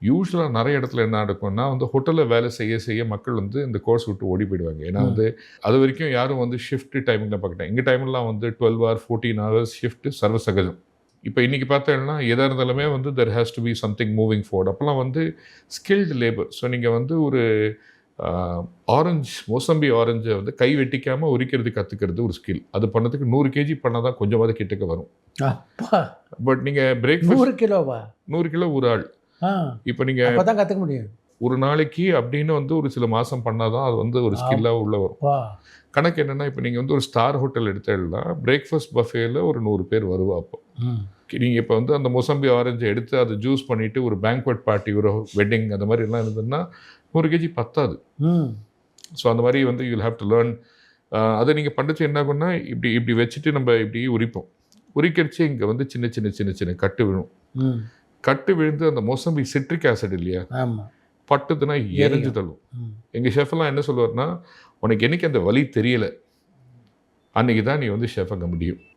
யூஸ்வலாக நிறைய இடத்துல என்ன நடக்கும்னா வந்து ஹோட்டலில் வேலை செய்ய செய்ய மக்கள் வந்து இந்த கோர்ஸ் விட்டு ஓடி போயிடுவாங்க. ஏன்னா வந்து அது வரைக்கும் யாரும் வந்து ஷிஃப்ட் டைமிங்கில் பார்க்கட்டேன். எங்கள் டைம்லாம் வந்து 12 hours 14 hours ஷிஃப்ட் சர்வசகஜம். இப்போ இன்றைக்கி பார்த்தேன்னா எதாக இருந்தாலுமே வந்து there has to be something moving forward. அப்போலாம் வந்து ஸ்கில்டு லேபர். ஸோ நீங்கள் வந்து ஒரு மோசம்பி ஆரஞ்சை வந்து கை வெட்டிக்காமல் உரிக்கிறது கற்றுக்கிறது ஒரு ஸ்கில். அது பண்ணதுக்கு 100 kg பண்ணால் தான் கொஞ்சமாவது கிட்டக்க வரும். பட் நீங்கள் பிரேக்ஃபாஸ்ட் 100 கிலோவா? 100 கிலோ ஒரு ஆள். இப்போ நீங்கள் அப்போ தான் கற்றுக்க முடியும். ஒரு நாளைக்கு அப்படின்னு வந்து ஒரு சில மாதம் பண்ணால் தான் அது வந்து ஒரு ஸ்கில்லாக உள்ளே வரும். கணக்கு என்னென்னா இப்போ நீங்கள் வந்து ஒரு ஸ்டார் ஹோட்டல் எடுத்தேன்னா பிரேக்ஃபாஸ்ட் பஃபேயில் ஒரு 100 பேர் வருவா. அப்போ நீங்கள் இப்போ வந்து அந்த மொசம்பி ஆரஞ்சை எடுத்து அதை ஜூஸ் பண்ணிவிட்டு ஒரு பேங்க்வெட் பார்ட்டி ஒரு வெட்டிங் அந்த மாதிரி எல்லாம் இருந்ததுன்னா 100 kg பத்தாது. ஸோ அந்த மாதிரி வந்து you will have to learn. அதை நீங்கள் பண்ணுறது என்ன ஆகும்னா இப்படி இப்படி வச்சுட்டு நம்ம இப்படி உரிப்போம். உரிக்கிறச்சு இங்கே வந்து சின்ன சின்ன சின்ன சின்ன கட்டு விழும். கட்டு விழுந்து அந்த மொசம்பி சிட்ரிக் ஆசிட் இல்லையா, பட்டுதுன்னா எரிஞ்சு தள்ளும். எங்கள் ஷெஃப்லாம் என்ன சொல்லுவார்னா, உனக்கு என்னைக்கு அந்த வலி தெரியலை அன்றைக்கி தான் நீ வந்து ஷெஃப் ஆக முடியும்.